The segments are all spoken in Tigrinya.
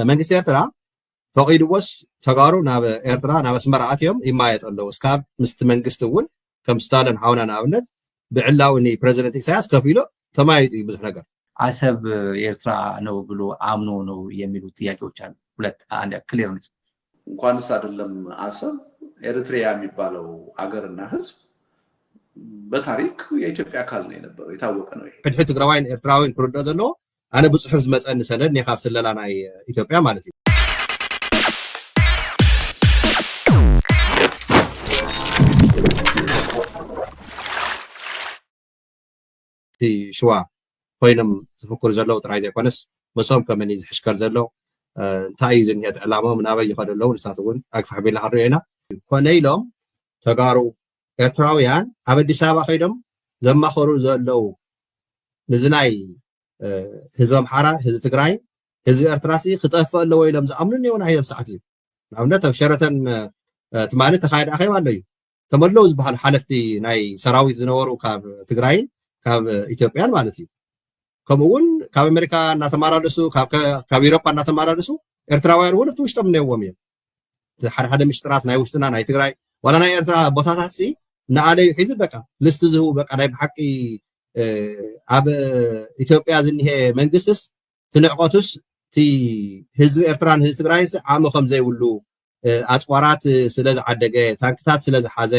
መንግስቲ ኤርትራ ፈቂድዎስ ተጋሩ ናብ ኤርትራ ናብ ኣስመራ ኣትዮም ይማየጥ ኣለዉ እስካብ ምስቲ መንግስቲ እውን ከም ስታልን ሓውና ንኣብነት ብዕላው ፕሬዚደንት ኢሳያስ ከፍ ኢሎ ተማይጡ እዩ ብዙሕ ነገር አሰብ ኤርትራ ነው ብሎ አምኖ ነው የሚሉ ጥያቄዎች አሉ። ሁለት አንድ ክሊርነስ እንኳንስ አይደለም አሰብ ኤርትራ የሚባለው አገርና ህዝብ በታሪክ የኢትዮጵያ አካል ነው የነበረው የታወቀ ነው። ይሄ ሕድሕድ ትግራዋይን ኤርትራዊን ክርዶ ዘሎ አነ ብጽሑፍ ዝመፀኒ ሰነድ ናይ ካብ ስለላ ናይ ኢትዮጵያ ማለት እዩ ሽዋ ኮይኖም ዝፍክሩ ዘለው ጥራይ ዘይኮነስ መሶም ከመኒ ዝሕሽከር ዘሎ እንታይ እዩ ዝኒሄት ዕላሞም ናበይ ይኸዱ ኣለዉ ንሳት እውን ኣግፋሕ ቤልና ክንሪኦ ኢና ኮነ ኢሎም ተጋሩ ኤርትራውያን ኣብ ኣዲስ ኣበባ ከይዶም ዘማኸሩ ዘለው ንዝናይ ህዝቢ ኣምሓራ ህዝቢ ትግራይ ህዝቢ ኤርትራ ክጠፍእ ኣለዎ ኢሎም ዝኣምኑ እኒአው ናይ ህዝቢ ሰዓት እዩ ንኣብነት ኣብ ሸረተን ትማሊ ተኻየደ ኣኼባ ኣሎ እዩ ተመለው ዝበሃሉ ሓለፍቲ ናይ ሰራዊት ዝነበሩ ካብ ትግራይን ካብ ኢትዮጵያን ማለት እዩ ከምኡውን ካብ ኣሜሪካ እናተመላለሱ ካብ ኤውሮፓ እናተመላለሱ ኤርትራውያን እውን እቲ ውሽጦም ነይዎም እዮም ሓደ ሓደ ምስጢራት ናይ ውሽጥና ናይ ትግራይ ዋላ ናይ ኤርትራ ቦታታት ሲ ንኣለዩ ሒዙ በቃ ልስቲ ዝህቡ በቃ ናይ ብሓቂ ኣብ ኢትዮጵያ ዝኒሄ መንግስትስ ትንዕቆቱስ እቲ ህዝቢ ኤርትራን ህዝቢ ትግራይን ዓቕሚ ከም ዘይብሉ ኣፅዋራት ስለ ዝዓደገ ታንክታት ስለ ዝሓዘ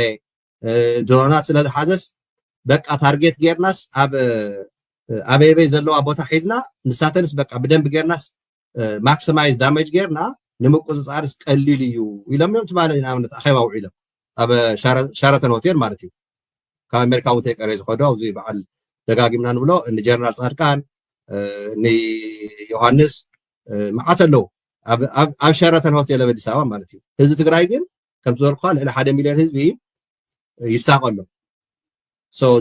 ድሮናት ስለ ዝሓዘስ በቃ ታርጌት ጌርናስ ኣበይ ዘለዋ ቦታ ሒዝና ንሳተንስ በቃ ብደንብ ጌርናስ ማክሲማይዝ ዳሜጅ ጌርና ንምቁፅፃርስ ቀሊል እዩ ኢሎም እዮም ትማለ ንኣብነት ኣኼባ ውዒሎም ኣብ ሸረተን ሆቴል ማለት እዩ ካብ ኣሜሪካ እውን ተይቀረ ዝኸዱ ኣብዚ በዓል ደጋጊምና ንብሎ ንጀነራል ፃድቃን ንዮሃንስ መዓት ኣለዉ ኣብ ሸረተን ሆቴል ኣብ ኣዲስ ኣበባ ማለት እዩ ህዝቢ ትግራይ ግን ከም ዝበልኩ ልዕሊ 1 ሚልዮን ህዝቢ ይሳቅ ኣሎ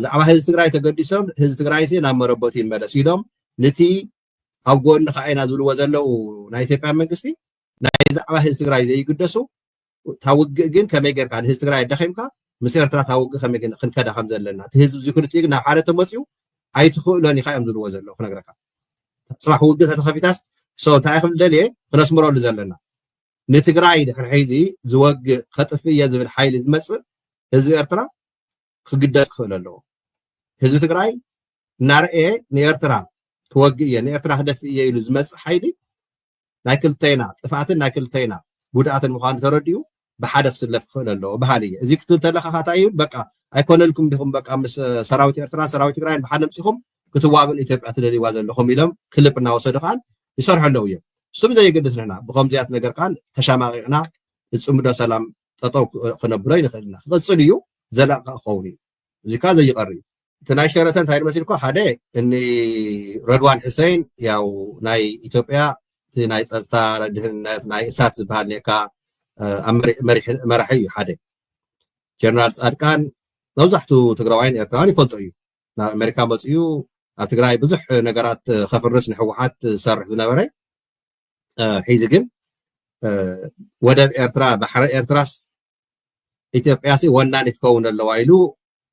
ዛዕባ ህዝቢ ትግራይ ተገዲሶም ህዝቢ ትግራይ ናብ መረበቱ ይመለስ ኢሎም ነቲ ኣብ ጎኒ ከዓይና ዝብልዎ ዘለው ናይ ኢትዮጵያ መንግስቲ ናይ ዛዕባ ህዝቢ ትግራይ ዘይግደሱ ታውግእ ግን ከመይ ጌርካ ንህዝቢ ትግራይ ደኺምካ ምስ ኤርትራ ታውግእ ከመይ ክንከዳ ከም ዘለና እቲ ህዝቢ እዚ ክልቲኡ ግን ናብ ሓደ ተመፅኡ ኣይትኽእሎን ኢኻ እዮም ዝብልዎ ዘለዉ ክነግረካ ፅባሕ ውግእ ተተኸፊታስ እንታይ ክብል ደልየ ክነስምረሉ ዘለና ንትግራይ ድሕሪ ሕዚ ዝወግእ ከጥፍእ እየ ዝብል ሓይሊ ዝመፅእ ህዝቢ ኤርትራ ክግደስ ክኽእል ኣለዎ ህዝቢ ትግራይ እናርአየ ንኤርትራ ክወግእ እየ ንኤርትራ ክደፍእ እየ ኢሉ ዝመፅእ ሓይሊ ናይ ክልተይና ጥፍኣትን ናይ ክልተይና ጉድኣትን ምዃኑ ተረዲኡ ብሓደ ክስለፍ ክኽእል ኣለዎ ባህሊ እየ እዚ ክትብል ተለካ እንታይ እዩ በቃ ኣይኮነልኩም ዲኹም በቃ ምስ ሰራዊት ኤርትራን ሰራዊት ትግራይን ብሓደ ምፅኹም ክትዋግን ኢትዮጵያ ትደልይዋ ዘለኹም ኢሎም ክልብ እናወሰዱ ከዓ ይሰርሑ ኣለዉ እዮም እሱም ዘየገድስ ንሕና ብከምዚያት ነገር ከዓ ተሻማቂቕና ዝፅምዶ ሰላም ጠጠው ክነብሮ ይንኽእል ኢና ክቅፅል እዩ ዘላቕካ ክኸውን እዩ እዚ ከዓ ዘይቀር እዩ እቲ ናይ ሸረተን እንታይ መሲልኩ ሓደ እኒ ረድዋን ሕሰይን ያው ናይ ኢትዮጵያ እቲ ናይ ፀጥታ ድህንነት ናይ እሳት ዝበሃል ኔካ መራሒ እዩ ሓደ ጀነራል ፃድቃን መብዛሕትኡ ትግራዋይን ኤርትራዋን ይፈልጦ እዩ ናብ ኣሜሪካ መፅኡ ኣብ ትግራይ ብዙሕ ነገራት ከፍርስ ንሕወሓት ዝሰርሕ ዝነበረ ሒዚ ግን ወደብ ኤርትራ ባሕሪ ኤርትራስ ኢትዮጵያ ወናኒ ትከውን ኣለዋ ኢሉ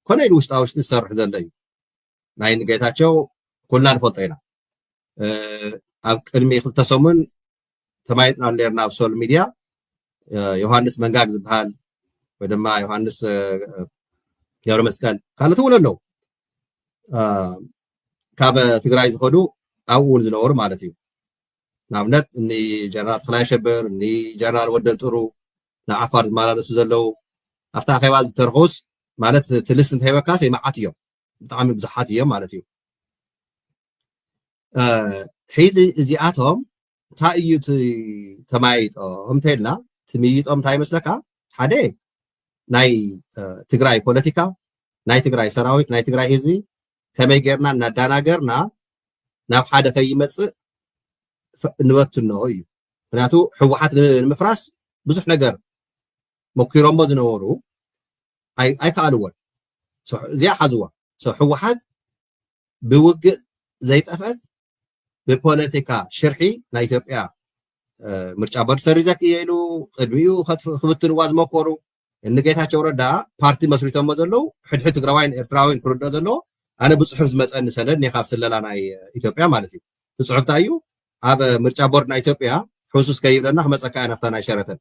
ኮነ ኢሉ ውሽጣ ውሽጢ ዝሰርሕ ዘሎ እዩ ናይ ንጌታቸው ኩልና ንፈልጦ ኢና ኣብ ቅድሚ 2 ሰሙን ተማይጥና ነርና ኣብ ሶል ሚድያ ዮሃንስ መንጋግ ዝበሃል ወይ ድማ ዮሃንስ ገብረ መስቀል ካልኦት እውን ኣለዉ ካብ ትግራይ ዝኸዱ ኣብኡ እውን ዝነበሩ ማለት እዩ ንኣብነት እኒ ጀነራል ተክላይ ሸበር እኒ ጀነራል ወደል ጥሩ ናብ ዓፋር ዝመላለሱ ዘለው ኣብታ ኣኼባ ዝተርኹስ ማለት ትልስ እንተይበካስ ይመዓት እዮም ብጣዕሚ ብዙሓት እዮም ማለት እዩ ሒዚ እዚኣቶም እንታይ እዩ ተማይጦም እንተኢልና ትምይጦም እንታይ ይመስለካ ሓደ ናይ ትግራይ ፖለቲካ ናይ ትግራይ ሰራዊት ናይ ትግራይ ህዝቢ ከመይ ጌርና እናዳናገርና ናብ ሓደ ከይመፅእ ንበትኖ እዩ ምክንያቱ ሕወሓት ንምፍራስ ብዙሕ ነገር ሞኪሮሞ ዝነበሩ ኣይከኣልዎን እዚኣ ሓዝዋ ሕወሓት ብውግእ ዘይጠፍአት ብፖለቲካ ሽርሒ ናይ ኢትዮጵያ ምርጫ ቦርድ ሰሪዘክ እየ ኢሉ ቅድሚኡ ክብትንዋ ዝመኮሩ ንጌታቸው ረዳ ፓርቲ መስሪቶሞ ዘለው ሕድሕድ ትግራዋይን ኤርትራዊን ክርድኦ ዘለዎ ኣነ ብፅሑፍ ዝመፀኒ ሰነድ ናይ ካብ ስለላ ናይ ኢትዮጵያ ማለት እዩ እቲ ፅሑፍ እንታይ እዩ ኣብ ምርጫ ቦርድ ናይ ኢትዮጵያ حسوس كيبلنا خمسة كأنا فتنا شرطن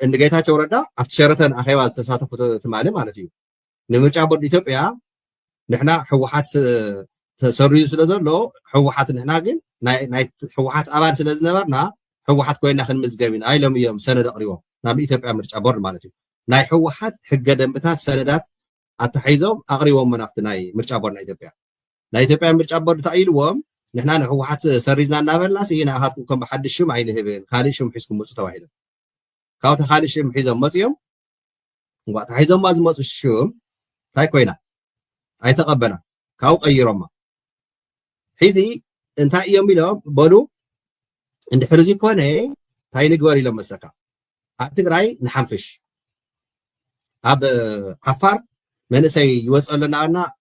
نجيتها شوردا أفت شرطن أخي واز تساطف تمالي مالتيو نمرجع برد إثيوبيا نحنا حوحات سريو سلازلو حوحات نحنا جن ناي حوحات أبان سلازنبرنا حوحات كوينا خن مزجبين أي لم يوم سنة قريبا نام إثيوبيا مرجع برد مالتيو ناي حوحات حق دمتها سندات أتحيزهم أقريبا من أفت ناي مرجع برد إثيوبيا ناي إثيوبيا مرجع برد تأيلوهم نحنا حوحات سريزنا نابل ناس هنا هاتكم بحد الشم عين هبين خالي شم حسكم مصطفى واحد كاو تخالي شم حيزهم مصيهم وقت حيزهم ماز مص الشم تاي كوينا أي تقبلنا كاو قيرما حيزي انت يوم بيلهم بلو عند حرزي كونه تاي نقبري لما استكا أتقرأي نحنفش أب عفار من سي يوصل لنا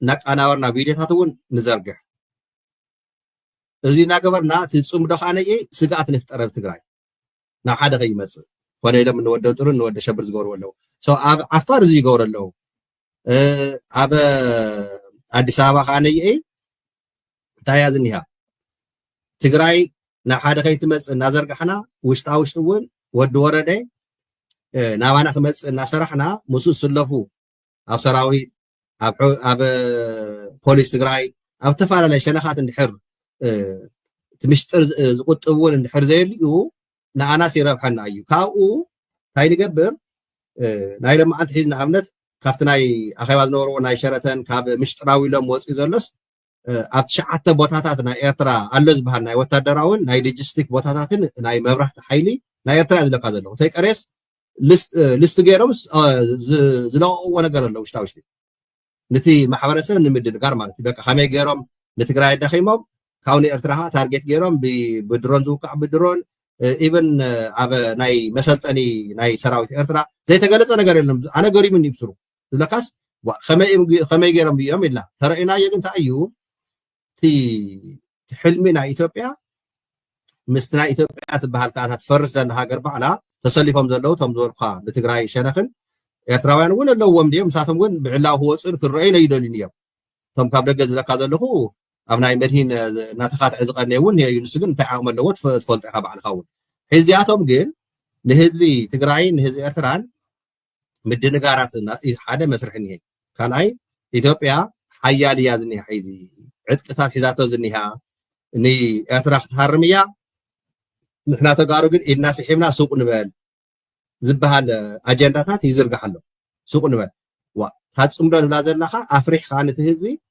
نك أنا ورنا فيديو تاتون نزرجح إذا نقبرنا تصوم دخانة إيه سقات نفترض بتقرأي نحدا غي مس ولا لما نودو ترون نودو شبرز جور ولا سو أب عفار زي جور له أب أديس أبا خانة إيه تايزنيها تقرأي نحدا غي تمس نزرجحنا وشتاون ودو ورده ناوانا خمس نسرحنا مسوس سلفو أب سراوي أب بوليس تقرأي أب تفعل لي شنخات الحر تمشتر زقط أول الحر زي اللي هو نعناس يربحنا أيو كاو تاي نقبر ناي لما أنت حيزنا عملت كافتناي أخيواز نورو ناي شرطن كاب مشتراوي لهم وصي زلس أب تشعت بوتاتات ناي إرترا ألز بها ناي وتدراون ناي لوجستيك بوتاتاتن ناي مبرح حيلي ناي إرترا زلك هذا له تيك أريس لست جيرمس زلاو وانا قال له وشتاوشتي نتي محبرسن نمد نقار مالتي بقى خمي جيرم نتقراي دخيمو كاوني ارتراها تارجت جيرم بدرون زوقع بدرون ايفن اب ناي مسلطني ناي سراويت ارترا زي تغلص ነገር የለም አነ ገሪ ምን ይብስሩ ለካስ خمي جيرم بيوم إلا ترى يجن تأيو تي حلمنا إثيوبيا مستنا إثيوبيا تبهال كانت تفرس لها قرب على تسلفهم زلوا تمزور قا بتقرأي شنخن إثراويان ولا لو ومديم ساتهم وين بعلا هو صير كرئينا يدلنيا ثم قبل جز لك هذا اللي هو أبناء مدين ناتخات عزقنا ون هي ينسجن تعامل لوت فضل عبا عن خون حزياتهم جين نهزبي تقرأي نهزبي إثران مدين قارات هذا مسرحني كان أي إثيوبيا حيالي يازني حيزي عد كتاب حزاته زنيها إني إثراخ تهرمية نحنا تقارو جن الناس حمنا سوق نبال زبها الأجندات يزرق حلو سوق نبال وهذا سمدان لازم لها أفريق خانة هزبي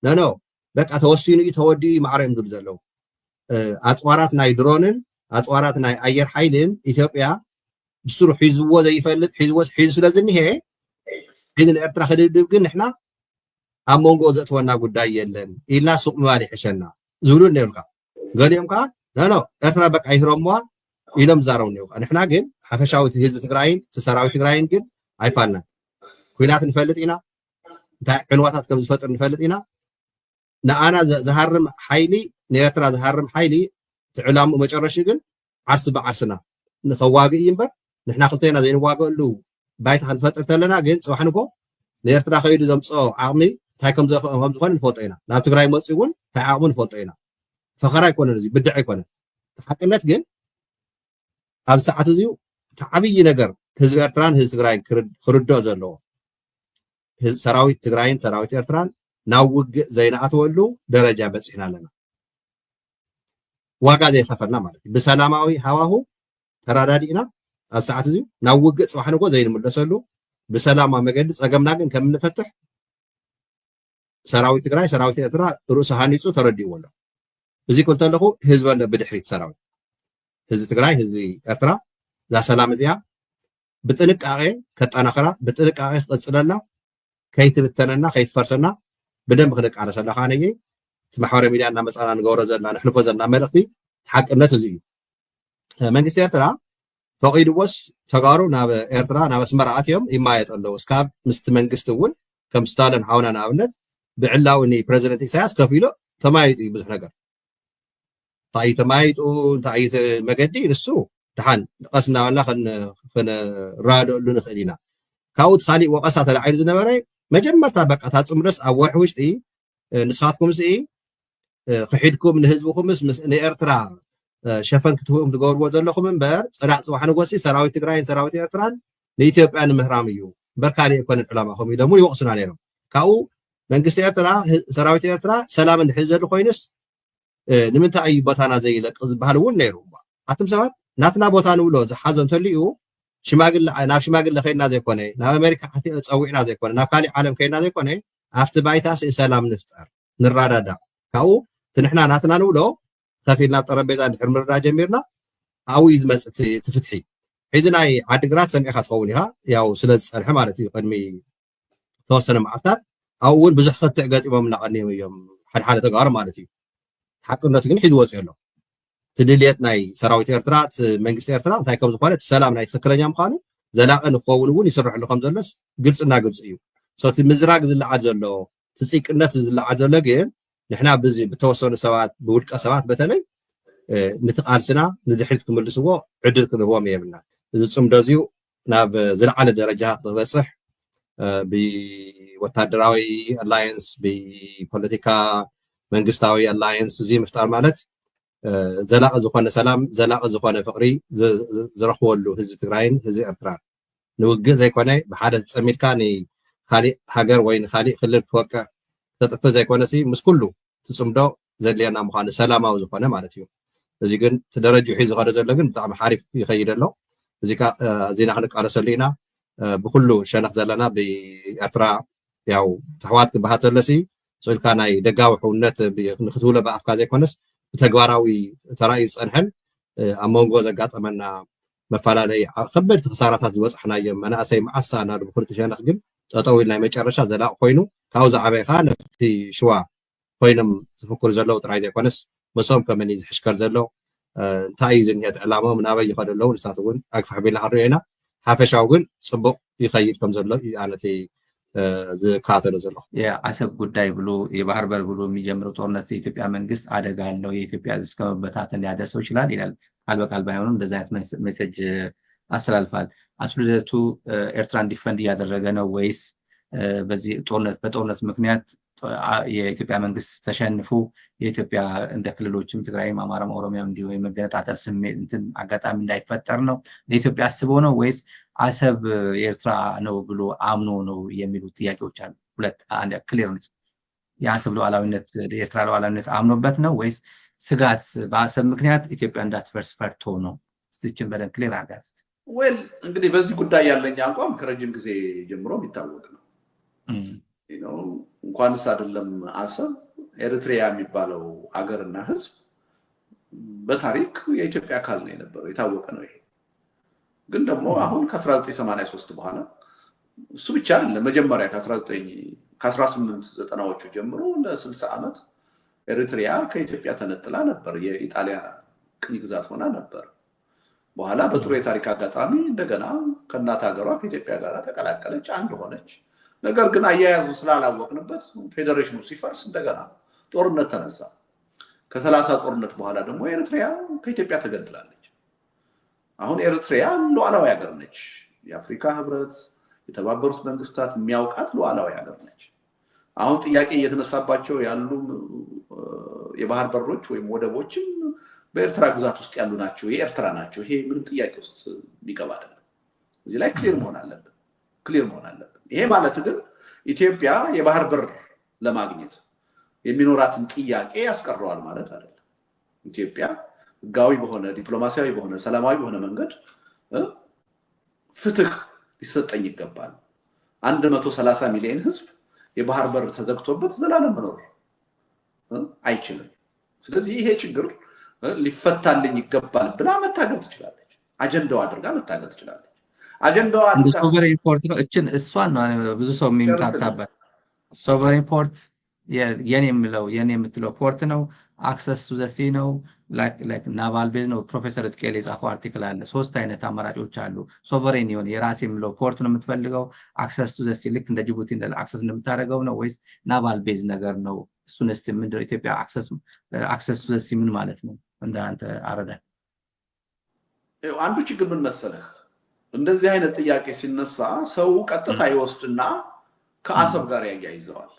لا بك أتوسيني يتودي معرم دول زلوا أتصورات ناي درونن أتصورات ناي أير حيلين إثيوبيا بسرو حيزوا زي فلت حيزوا لازم هي إذن الإرترا خديد جن إحنا أمونجو زتوانا قداي يلن إلا سوق مالي حشنا زورون نيركا قال يوم كان لا إرترا بك أيهرموا إلهم زارون يوم إحنا جن حفشاوي تهزب تقرأين تسراوي تقرأين جن عيفالنا كوينات نفلت إنا عنواتات كم فترة نفلت إنا أنا زهرم حيلي نيرترا زهرم حيلي تعلم ومجرش جن عصب عصنا نخواجي ينبر نحنا خلطينا زين واجو له بايت هالفترة تلنا جن سبحانكو نيرترا خير زمصو عمي تايكم هم زخون نفوتينا ناب تقرأي مصيون تعاون نفوتينا فخراي كون نزي بدعي كون حقنت جن أب ساعات زيو تعبي نجر هزب إرتران هزب تقرأي خردو زلوا سراويت تقرأين سراويت إرتران ناوج زينا أتولو درجة بس إحنا لنا واقع زي سفرنا مالتي بسلاماوي هواهو ترى دادينا أب ساعات زيو ناوج سبحانه زين مدرسلو بسلامة مجلس أجمعنا جن كم نفتح سراويت تقرأي سراويت إرتران رؤوس هانيسو تردي ولا زي قلت له هزب بدحريت سراويت هزب تقرأي هزب إرتران لا سلام زيها بتلك أغي كت أنا خرا بتلك أغي قصدنا كيت بتننا كيت فرسنا بدم خلق على سلاخانية تمحور ميدان مسألة نجورة زلنا نحن فزنا ملختي حق النتزي من قصة إرترا فقيد وس تجارو ناب إرترا ناب سمرات يوم إما يتقلوا سكاب مستمن قستون كم ستالن حاونا نابنت بعلاوني بريزيدنت إكساس كفيلو تمايت بزحنقر طاي تمايت طاي مجدي نسو دحان قصنا ولا خن رادو لون خلينا كاوت خالي وقصات العير زنبري مجمرتا بقى تاصمرس أوح وشتي نسخاتكم سي خحيدكم من حزبكم مس إرترا ሸፈን ክትውም ትገብርዎ ዘለኹም እምበር ፅራዕ ፅባሕ ንጎሲ ሰራዊት ትግራይን ሰራዊት ኤርትራን ንኢትዮጵያ ንምህራም እዩ በርካሊ ይኮነ ዕላማኹም ኢሎም ይወቅሱና ነይሮም ካብኡ መንግስቲ ኤርትራ ሰራዊት ኤርትራ ሰላም እንድሕዝ ዘሎ ኮይኑስ ንምንታይ እዩ ቦታና ዘይለቅ ዝበሃል እውን ነይሩ ኣቶም ሰባት ናትና ቦታ ንብሎ ዝሓዞ እንተልዩ ናብ ሽማግለ ከይድና ዘይኮነ ናብ ኣሜሪካ ፀዊዕና ዘይኮነ ናብ ካሊእ ዓለም ከይድና ዘይኮነ ኣብቲ ባይታስ ሰላም ንፍጠር ንራዳዳ ካብኡ ትንሕና ናትና ንብሎ ከፊልና ጠረጴዛ እንድሕር ምርዳ ጀሚርና ኣብኡ ዝመፅእ ትፍትሒ ሕዚ ናይ ዓዲግራት ሰሚዕካ ትኸውን ኢኻ ያው ስለ ዝፀንሐ ማለት እዩ ቅድሚ ተወሰነ መዓልታት ኣብኡ እውን ብዙሕ ክትዕ ገጢሞም እናቐኒዮም እዮም ሓደ ተጋሩ ማለት እዩ ሓቅነቱ ግን ሒዙ ወፅኡ ኣሎ ትድልየት ናይ ሰራዊት ኤርትራ መንግስቲ ኤርትራ እንታይ ከም ዝኾነ ሰላም ናይ ትክክለኛ ምዃኑ ዘላቀ ንክኸውን እውን ይስርሕሉ ከም ዘሎስ ግልፅና ግልፂ እዩ ሶ እቲ ምዝራግ ዝለዓል ዘሎ ትፅቅነት ዝለዓል ዘሎ ግን ንሕና ብተወሰኑ ሰባት ብውልቀ ሰባት በተለይ ነቲ ቃልስና ንድሕሪት ክምልስዎ ዕድል ክንህቦም የብልና እዚ ፅምዶ እዚኡ ናብ ዝለዓለ ደረጃ ክበፅሕ ብወታደራዊ ኣላየንስ ብፖለቲካ መንግስታዊ ኣላየንስ እዚ ምፍጣር ማለት ዘላቀ ዝኾነ ሰላም ዘላቀ ዝኾነ ፍቅሪ ዝረኽበሉ ህዝቢ ትግራይን ህዝቢ ኤርትራን ንውግእ ዘይኮነ ብሓደ ፀሚድካ ንካሊእ ሃገር ወይ ንካሊእ ክልል ክትወቅዕ ተጥፍ ዘይኮነሲ ምስ ኩሉ ትፅምዶ ዘድልየና ምዃኑ ሰላማዊ ዝኾነ ማለት እዩ እዚ ግን ትደረጅ ሒዙ ዝኸደ ዘሎ ግን ብጣዕሚ ሓሪፍ ይኸይድ ኣሎ እዚ ዜና ክንቃለሰሉ ኢና ብኩሉ ሸነኽ ዘለና ብኤርትራ ያው ተሕዋት ክበሃል ተለሲ ስኢልካ ናይ ደጋዊ ሕውነት ንክትብሎ ብኣፍካ ዘይኮነስ ብተግባራዊ ተራእዩ ዝፀንሐን ኣብ መንጎ ዘጋጠመና መፈላለይ ከበድቲ ክሳራታት ዝበፅሕናዮም መናእሰይ መዓሳ ናብ ብክልተ ሸነኽ ግን ጠጠው ኢል ናይ መጨረሻ ዘላቕ ኮይኑ ካብኡ ዝዓበይካ ነፍቲ ሽዋ ኮይኖም ዝፍክሩ ዘለው ጥራይ ዘይኮነስ መሶም ከመኒ ዝሕሽከር ዘሎ እንታይ እዩ ዝኒሄት ዕላሞም ናበይ ይኸደ ኣለዉ ንሳት እውን ኣግፋሕ ቢልና ክንሪኦ ኢና ሓፈሻዊ ግን ፅቡቅ ይኸይድ ከም ዘሎ ኣነቲ ዝካተሎ ዘሎ የአሰብ ጉዳይ ብሎ የባህር በር ብሎ የሚጀምረው ጦርነት የኢትዮጵያ መንግስት አደጋ አለው የኢትዮጵያ ሕዝብ እስከ መበታተን ሊያደርሰው ይችላል ይላል ቃል በቃል ባይሆንም እንደዛ አይነት ሜሴጅ አስተላልፋል አስሉደቱ ኤርትራን ዲፈንድ እያደረገ ነው ወይስ በዚህ በጦርነት ምክንያት የኢትዮጵያ መንግስት ተሸንፎ የኢትዮጵያ እንደ ክልሎችም ትግራይም አማራም ኦሮሚያም እንዲሁ የመገነጣጠል ስሜት እንትን አጋጣሚ እንዳይፈጠር ነው ለኢትዮጵያ አስበው ነው ወይስ አሰብ የኤርትራ ነው ብሎ አምኖ ነው የሚሉ ጥያቄዎች አሉ ሁለት አንድ ክሊር ነው የአሰብ ሉዓላዊነት የኤርትራ ሉዓላዊነት አምኖበት ነው ወይስ ስጋት በአሰብ ምክንያት ኢትዮጵያ እንዳትፈርስ ፈርቶ ነው እዚችን በደን ክሊር አጋስት ወል እንግዲህ በዚህ ጉዳይ ያለኝ አቋም ከረጅም ጊዜ ጀምሮ የሚታወቅ ነው እንኳንስ አይደለም አሰብ ኤርትሪያ የሚባለው አገርና ህዝብ በታሪክ የኢትዮጵያ አካል ነው የነበረው የታወቀ ነው ይሄ ግን ደግሞ አሁን ከ1983 በኋላ እሱ ብቻ አይደለም መጀመሪያ ከ1890ዎቹ ጀምሮ ለ60 ዓመት ኤርትሪያ ከኢትዮጵያ ተነጥላ ነበር የኢጣሊያ ቅኝ ግዛት ሆና ነበር በኋላ በጥሩ የታሪክ አጋጣሚ እንደገና ከእናት ሀገሯ ከኢትዮጵያ ጋር ተቀላቀለች አንድ ሆነች ነገር ግን አያያዙ ስላላወቅንበት ፌዴሬሽኑ ሲፈርስ እንደገና ጦርነት ተነሳ ከ30 ጦርነት በኋላ ደግሞ ኤርትሪያ ከኢትዮጵያ ተገንጥላለች አሁን ኤርትሪያ ሉዓላዊ ሀገር ነች የአፍሪካ ህብረት የተባበሩት መንግስታት የሚያውቃት ሉዓላዊ ሀገር ነች አሁን ጥያቄ እየተነሳባቸው ያሉ የባህር በሮች ወይም ወደቦችም በኤርትራ ግዛት ውስጥ ያሉ ናቸው የኤርትራ ናቸው ይሄ ምንም ጥያቄ ውስጥ ሊገባ አይደለም እዚህ ላይ ክሊር መሆን አለበት ይሄ ማለት ግን ኢትዮጵያ የባህር በር ለማግኘት የሚኖራትን ጥያቄ ያስቀረዋል ማለት አይደለም ኢትዮጵያ ህጋዊ በሆነ ዲፕሎማሲያዊ በሆነ ሰላማዊ በሆነ መንገድ ፍትህ ሊሰጠኝ ይገባል 130 ሚሊዮን ህዝብ የባህር በር ተዘግቶበት ዘላለም መኖር አይችልም ስለዚህ ይሄ ችግር ሊፈታልኝ ይገባል ብላ መታገል ትችላለች አጀንዳው አድርጋ መታገል ትችላለች አጀንዳው አድርጋ ሶቨሬን ፖርት ነው እሷን ነው ብዙ ሰው የሚምታታበት ሶቨሬን ፖርት የኔ የምትለው ፖርት ነው አክሰስ ቱ ዘ ሲ ነው ላይክ ናቫል ቤዝ ነው ፕሮፌሰር እስኬል የጻፈው አርቲክል አለ ሶስት አይነት አማራጮች አሉ ሶቨሬን የሆነ የራስ የሚለው ፖርት ነው የምትፈልገው አክሰስ ቱ ዘ ሲ ልክ እንደ ጅቡቲ እንደ አክሰስ እንደምታደርገው ነው ወይስ ናቫል ቤዝ ነገር ነው እሱንስ ምንድነው ኢትዮጵያ አክሰስ ቱ ዘ ሲ ምን ማለት ነው እንደ አንተ አረዳ አንዱ ችግር ምን መሰለህ እንደዚህ አይነት ጥያቄ ሲነሳ ሰው ቀጥታ ይወስድና ከአሰብ ጋር ያያይዘዋል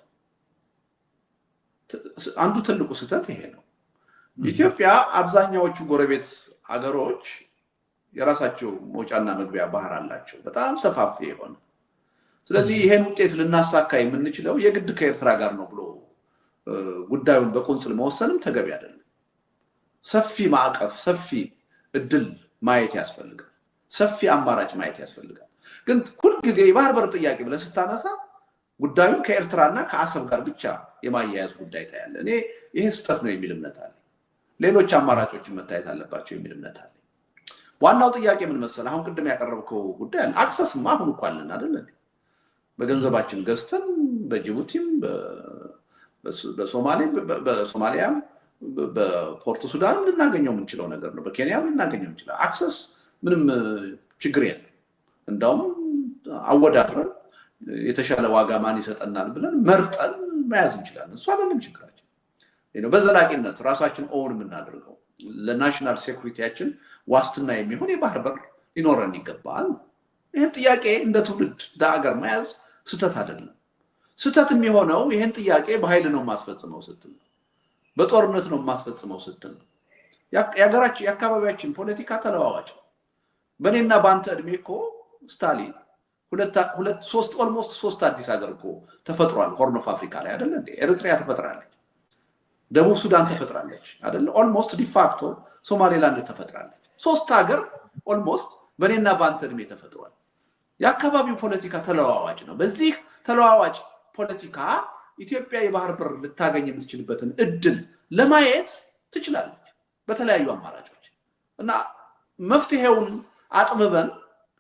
አንዱ ትልቁ ስህተት ይሄ ነው ኢትዮጵያ አብዛኛዎቹ ጎረቤት ሀገሮች የራሳቸው መውጫና መግቢያ ባህር አላቸው በጣም ሰፋፊ የሆነ ስለዚህ ይሄን ውጤት ልናሳካ የምንችለው የግድ ከኤርትራ ጋር ነው ብሎ ጉዳዩን በቁንጽል መወሰንም ተገቢ አይደለም ሰፊ ማዕቀፍ ሰፊ እድል ማየት ያስፈልጋል ሰፊ አማራጭ ማየት ያስፈልጋል ግን ሁሉ ጊዜ የባህር በር ጥያቄ ብለህ ስታነሳ ጉዳዩን ከኤርትራና ከአሰብ ጋር ብቻ የማያያዝ ጉዳይ ታያለ እኔ ይሄ ስህተት ነው የሚል እምነት አለ ሌሎች አማራጮችን መታየት አለባቸው የሚል እምነት አለ ዋናው ጥያቄ ምን መሰለህ አሁን ቅድም ያቀረብከው ጉዳይ አለ አክሰስ ማሁን እኮ አለን አይደል እንዴ በገንዘባችን ገዝተን በጅቡቲም በሶማሊያም በፖርት ሱዳን ልናገኘው የምንችለው ነገር ነው በኬንያም ልናገኘው እንችላለን አክሰስ ምንም ችግር የለም እንደውም አወዳድረን የተሻለ ዋጋ ማን ይሰጠናል ብለን መርጠን መያዝ እንችላለን እሱ አይደለም ችግራችን በዘላቂነት ራሳችን ኦውን የምናደርገው ለናሽናል ሴኩሪቲያችን ዋስትና የሚሆን የባህር በር ሊኖረን ይገባል ይሄን ጥያቄ እንደ ትውልድ ዳአገር መያዝ ስተት አይደለም ስተት የሚሆነው ይሄን ጥያቄ በኃይል ነው ማስፈጽመው ስትል በጦርነት ነው ማስፈጽመው ስትል ያገራችን ያካባቢያችን ፖለቲካ ተለዋዋጭ በኔና ባንተ እድሜ እኮ ስታሊን ሁለት ሶስት አዲስ ሀገር እኮ ተፈጥሯል ሆርን ኦፍ አፍሪካ ላይ አይደል እንዴ ኤርትሪያ ተፈጥራለች ደቡብ ሱዳን ተፈጥራለች አይደል ኦልሞስት ዲፋክቶ ሶማሌላንድ ተፈጥራለች ሶስት ሀገር ኦልሞስት በኔና ባንተ እድሜ ተፈጥሯል ያካባቢው ፖለቲካ ተለዋዋጭ ነው በዚህ ተለዋዋጭ ፖለቲካ ኢትዮጵያ የባህር በር ልታገኝ የምትችልበትን እድል ለማየት ትችላለች በተለያዩ አማራጮች እና መፍትሄውን አጥብበን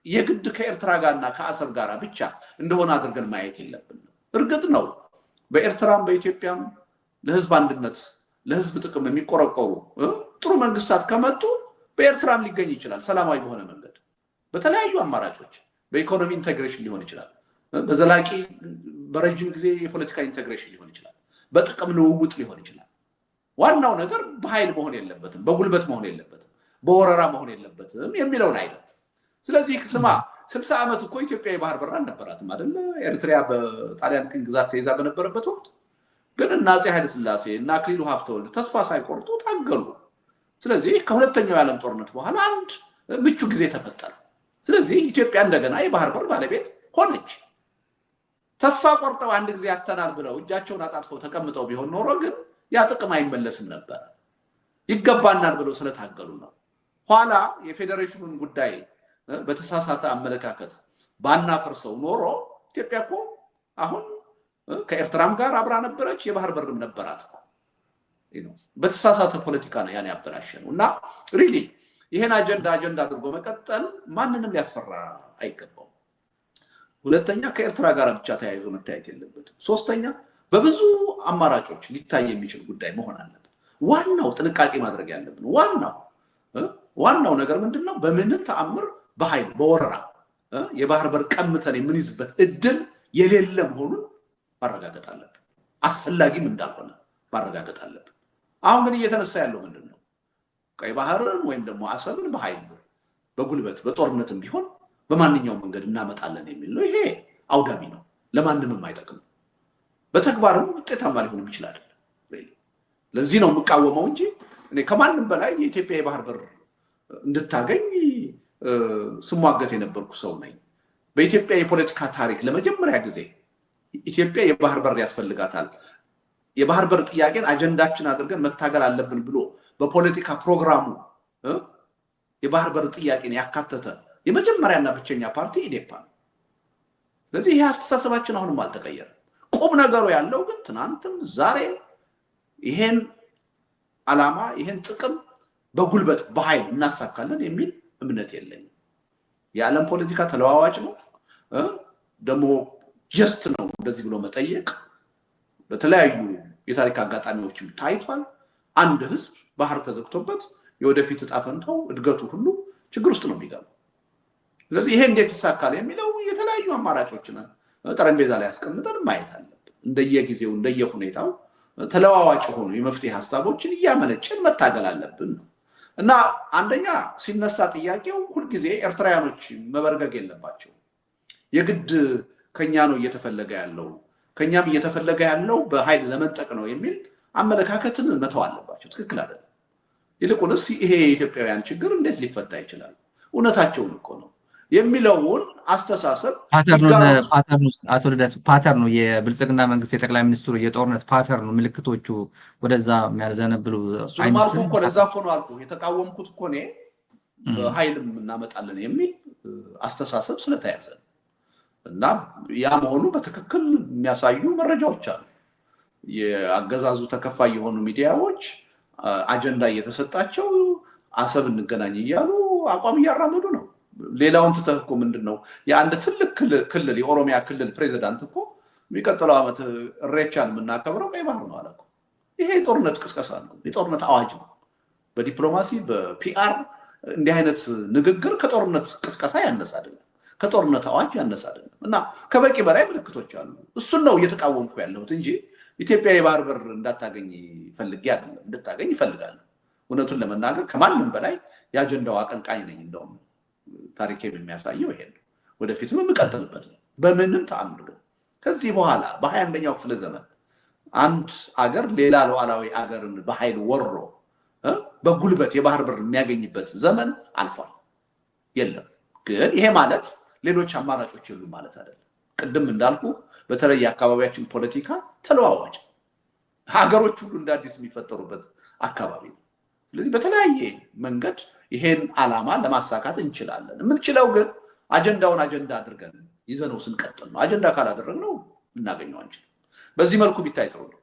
የግድ ከኤርትራ ጋርና ከአሰብ ጋር ብቻ እንደሆነ አድርገን ማየት የለብንም እርግጥ ነው በኤርትራም በኢትዮጵያም ለህዝብ አንድነት ለህዝብ ጥቅም የሚቆረቆሩ ጥሩ መንግስታት ከመጡ በኤርትራም ሊገኝ ይችላል ሰላማዊ በሆነ መንገድ በተለያዩ አማራጮች በኢኮኖሚ ኢንተግሬሽን ሊሆን ይችላል በዘላቂ በረጅም ጊዜ የፖለቲካ ኢንተግሬሽን ሊሆን ይችላል በጥቅም ልውውጥ ሊሆን ይችላል ዋናው ነገር በኃይል መሆን የለበትም በጉልበት መሆን የለበትም በወረራ መሆን የለበትም የሚለው አይደለም ስለዚህ ስማ 60 ዓመት እኮ ኢትዮጵያ የባህር በር አልነበራትም አይደል ኤርትራ በጣሊያን ቅኝ ግዛት ተይዛ በነበረበት ወቅት ግን እና አፄ ኃይለ ሥላሴ እና አክሊሉ ሀብተወልድ ተስፋ ሳይቆርጡ ታገሉ ስለዚህ ከሁለተኛው የዓለም ጦርነት በኋላ አንድ ምቹ ጊዜ ተፈጠረ ስለዚህ ኢትዮጵያ እንደገና የባህር በር ባለቤት ሆነች ተስፋ ቆርጠው አንድ ጊዜ ያተናል ብለው እጃቸውን አጣጥፈው ተቀምጠው ቢሆን ኖሮ ግን ያ ጥቅም አይመለስም ነበር ይገባናል ብለው ስለታገሉ ነው ኋላ የፌደሬሽኑን ጉዳይ በተሳሳተ አመለካከት ባናፈርሰው ኖሮ ኢትዮጵያ እኮ አሁን ከኤርትራም ጋር አብራ ነበረች የባህር በርም ነበራት በተሳሳተ ፖለቲካ ነው ያን ያበላሸነው እና ሪሊ ይሄን አጀንዳ አድርጎ መቀጠል ማንንም ሊያስፈራ አይገባው ሁለተኛ ከኤርትራ ጋር ብቻ ተያይዞ መታየት የለበትም ሶስተኛ በብዙ አማራጮች ሊታይ የሚችል ጉዳይ መሆን አለበት ዋናው ጥንቃቄ ማድረግ ያለብን ዋናው ነገር ምንድነው በምንም ተአምር በኃይል በወረራ የባህር በር ቀምተን የምንይዝበት እድል የሌለ መሆኑን ማረጋገጥ አለብን አስፈላጊም እንዳልሆነ ማረጋገጥ አለብን አሁን ግን እየተነሳ ያለው ምንድነው ቀይ ባህርን ወይም ደግሞ አሰብን በኃይል በጉልበት በጦርነትም ቢሆን በማንኛውም መንገድ እናመጣለን የሚል ነው ይሄ አውዳሚ ነው ለማንንም የማይጠቅም በተግባርም ውጤታማ ሊሆን ይችላል ለዚህ ነው የምቃወመው እንጂ እኔ ከማንም በላይ የኢትዮጵያ የባህር በር እንድታገኝ ስሟገት የነበርኩ ሰው ነኝ በኢትዮጵያ የፖለቲካ ታሪክ ለመጀመሪያ ጊዜ ኢትዮጵያ የባህር በር ያስፈልጋታል የባህር በር ጥያቄን አጀንዳችን አድርገን መታገል አለብን ብሎ በፖለቲካ ፕሮግራሙ የባህር በር ጥያቄን ያካተተ የመጀመሪያና ብቸኛ ፓርቲ ኢዴፓ ነው ስለዚህ ይሄ አስተሳሰባችን አሁንም አልተቀየረም ቁም ነገሩ ያለው ግን ትናንትም ዛሬም ይሄን አላማ ይሄን ጥቅም በጉልበት በኃይል እናሳካለን የሚል እምነት የለኝም የዓለም ፖለቲካ ተለዋዋጭ ነው ደሞ ጀስት ነው እንደዚህ ብሎ መጠየቅ በተለያዩ የታሪክ አጋጣሚዎችም ታይቷል አንድ ህዝብ ባህር ተዘግቶበት የወደፊት ጣፈንታው እድገቱ ሁሉ ችግር ውስጥ ነው የሚገባው ስለዚህ ይሄ እንዴት ይሳካል የሚለው የተለያዩ አማራጮችን ጠረጴዛ ላይ አስቀምጠን ማየት አለብን እንደየጊዜው እንደየሁኔታው ተለዋዋጭ ሆኑ የመፍትሄ ሐሳቦችን ያመነጨን መታገል አለብን እና አንደኛ ሲነሳ ጥያቄው ሁሉ ጊዜ ኤርትራውያኖች መበርገግ የለባቸው የግድ ከኛ ነው እየተፈለገ ያለው ከኛም እየተፈለገ ያለው በኃይል ለመንጠቅ ነው የሚል አመለካከትን መተው አለባቸው ትክክል አይደለም ይልቁንስ ይሄ የኢትዮጵያውያን ችግር እንዴት ሊፈታ ይችላል? እውነታቸውን እኮ ነው የሚለውን አስተሳሰብ አቶ ልደቱ ፓተርኑ የብልጽግና መንግስት የጠቅላይ ሚኒስትሩ የጦርነት ፓተርኑ ምልክቶቹ ወደዛ የሚያዘነብሉ አይመስልም እኮ ለዛ እኮ ነው አልኩ የተቃወምኩት እኮ እኔ በኃይልም እናመጣለን የሚል አስተሳሰብ ስለተያዘ እና ያ መሆኑ በትክክል የሚያሳዩ መረጃዎች አሉ። የአገዛዙ ተከፋይ የሆኑ ሚዲያዎች አጀንዳ እየተሰጣቸው አሰብ እንገናኝ እያሉ አቋም እያራመዱ ነው። ሌላውን ተተኩ ምንድነው የአንድ ትልቅ ክልል የኦሮሚያ ክልል ፕሬዝዳንት እኮ የሚቀጥለው ዓመት እሬቻን የምናከብረው ቀይ ባህር ነው አለ እኮ። ይሄ የጦርነት ቅስቀሳ ነው፣ የጦርነት አዋጅ ነው። በዲፕሎማሲ በፒአር እንዲህ አይነት ንግግር ከጦርነት ቅስቀሳ ያነሰ አይደለም፣ ከጦርነት አዋጅ ያነሰ አይደለም። እና ከበቂ በላይ ምልክቶች አሉ። እሱን ነው እየተቃወምኩ ያለሁት እንጂ ኢትዮጵያ የባህር በር እንዳታገኝ ፈልጌ አይደለም፣ እንድታገኝ ይፈልጋል። እውነቱን ለመናገር ከማንም በላይ የአጀንዳው አቀንቃኝ ነኝ። እንደውም ታሪክ የሚያሳየው ይሄ ነው። ወደፊትም የምቀጥልበት ነው። በምንም ተአምር ነው። ከዚህ በኋላ በ21ኛው ክፍለ ዘመን አንድ አገር ሌላ ሉዓላዊ አገርን በኃይል ወሮ በጉልበት የባህር በር የሚያገኝበት ዘመን አልፏል። የለም። ግን ይሄ ማለት ሌሎች አማራጮች የሉም ማለት አይደለም። ቅድም እንዳልኩ በተለይ አካባቢያችን ፖለቲካ ተለዋዋጭ ሀገሮች ሁሉ እንደ አዲስ የሚፈጠሩበት አካባቢ ነው። ስለዚህ በተለያየ መንገድ ይሄን ዓላማ ለማሳካት እንችላለን። የምንችለው ግን አጀንዳውን አጀንዳ አድርገን ይዘነው ስንቀጥል ነው። አጀንዳ ካላደረግነው እናገኘው አንችልም። በዚህ መልኩ ቢታይ ጥሩ ነው።